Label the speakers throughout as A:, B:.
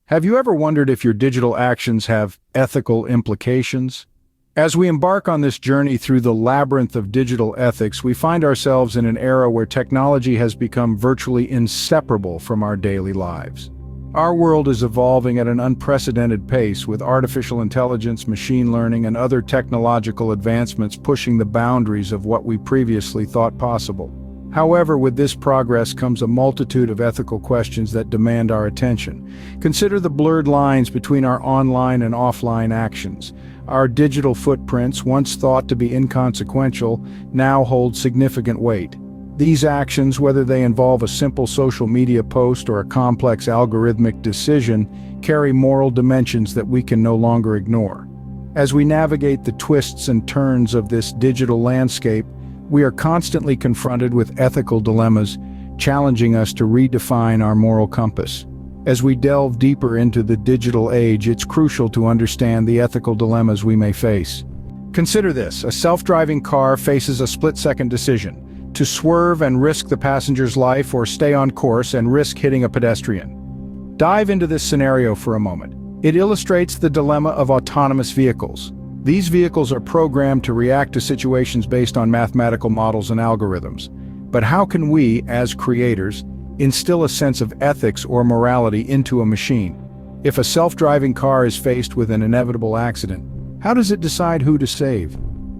A: Have you ever wondered if your digital actions have ethical implications? As we embark on this journey through the labyrinth of digital ethics, we find ourselves in an era where technology has become virtually inseparable from our daily lives. Our world is evolving at an unprecedented pace, with artificial intelligence, machine learning, and other technological advancements pushing the boundaries of what we previously thought possible. However, with this progress comes a multitude of ethical questions that demand our attention. Consider the blurred lines between our online and offline actions. Our digital footprints, once thought to be inconsequential, now hold significant weight. These actions, whether they involve a simple social media post or a complex algorithmic decision, carry moral dimensions that we can no longer ignore. As we navigate the twists and turns of this digital landscape, we are constantly confronted with ethical dilemmas, challenging us to redefine our moral compass. As we delve deeper into the digital age, it's crucial to understand the ethical dilemmas we may face. Consider this: a self-driving car faces a split-second decision: to swerve and risk the passenger's life, or stay on course and risk hitting a pedestrian. Dive into this scenario for a moment. It illustrates the dilemma of autonomous vehicles. These vehicles are programmed to react to situations based on mathematical models and algorithms. But how can we, as creators, instill a sense of ethics or morality into a machine? If a self-driving car is faced with an inevitable accident, how does it decide who to save?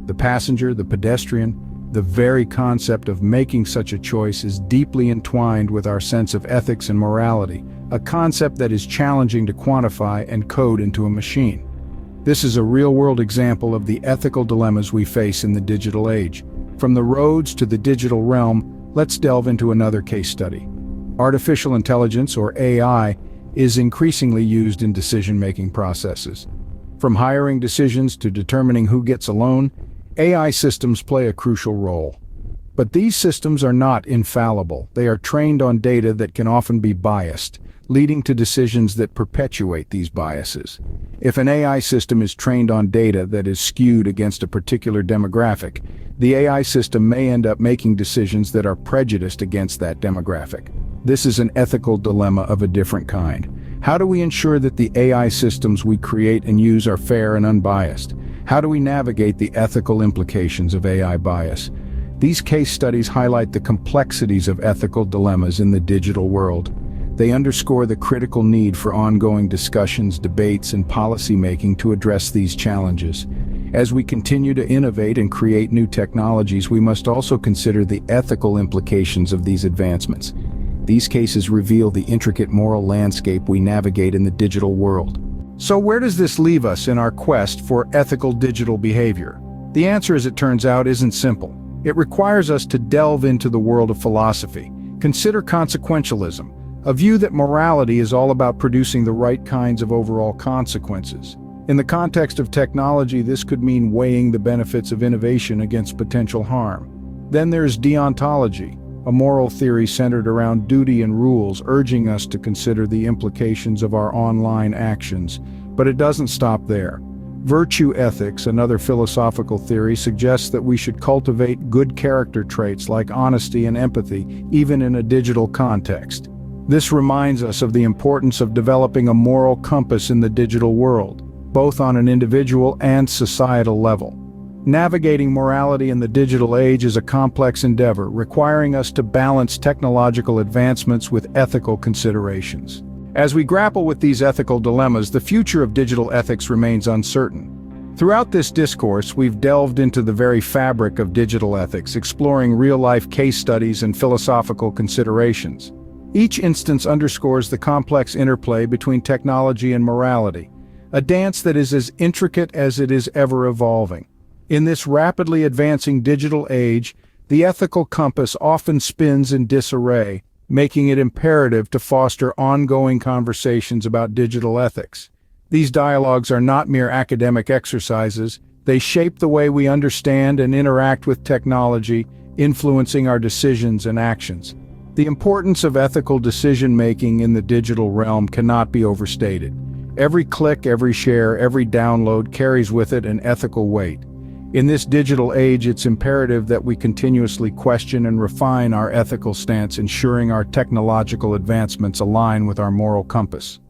A: The passenger, the pedestrian? The very concept of making such a choice is deeply entwined with our sense of ethics and morality, a concept that is challenging to quantify and code into a machine. This is a real-world example of the ethical dilemmas we face in the digital age. From the roads to the digital realm, let's delve into another case study. Artificial intelligence, or AI, is increasingly used in decision-making processes. From hiring decisions to determining who gets a loan, AI systems play a crucial role. But these systems are not infallible. They are trained on data that can often be biased, leading to decisions that perpetuate these biases. If an AI system is trained on data that is skewed against a particular demographic, the AI system may end up making decisions that are prejudiced against that demographic. This is an ethical dilemma of a different kind. How do we ensure that the AI systems we create and use are fair and unbiased? How do we navigate the ethical implications of AI bias? These case studies highlight the complexities of ethical dilemmas in the digital world. They underscore the critical need for ongoing discussions, debates, and policymaking to address these challenges. As we continue to innovate and create new technologies, we must also consider the ethical implications of these advancements. These cases reveal the intricate moral landscape we navigate in the digital world. So where does this leave us in our quest for ethical digital behavior? The answer, as it turns out, isn't simple. It requires us to delve into the world of philosophy. Consider consequentialism, a view that morality is all about producing the right kinds of overall consequences. In the context of technology, this could mean weighing the benefits of innovation against potential harm. Then there's deontology, a moral theory centered around duty and rules, urging us to consider the implications of our online actions. But it doesn't stop there. Virtue ethics, another philosophical theory, suggests that we should cultivate good character traits like honesty and empathy, even in a digital context. This reminds us of the importance of developing a moral compass in the digital world, both on an individual and societal level. Navigating morality in the digital age is a complex endeavor, requiring us to balance technological advancements with ethical considerations. As we grapple with these ethical dilemmas, the future of digital ethics remains uncertain. Throughout this discourse, we've delved into the very fabric of digital ethics, exploring real-life case studies and philosophical considerations. Each instance underscores the complex interplay between technology and morality, a dance that is as intricate as it is ever evolving. In this rapidly advancing digital age, the ethical compass often spins in disarray, making it imperative to foster ongoing conversations about digital ethics. These dialogues are not mere academic exercises. They shape the way we understand and interact with technology, influencing our decisions and actions. The importance of ethical decision-making in the digital realm cannot be overstated. Every click, every share, every download carries with it an ethical weight. In this digital age, it's imperative that we continuously question and refine our ethical stance, ensuring our technological advancements align with our moral compass.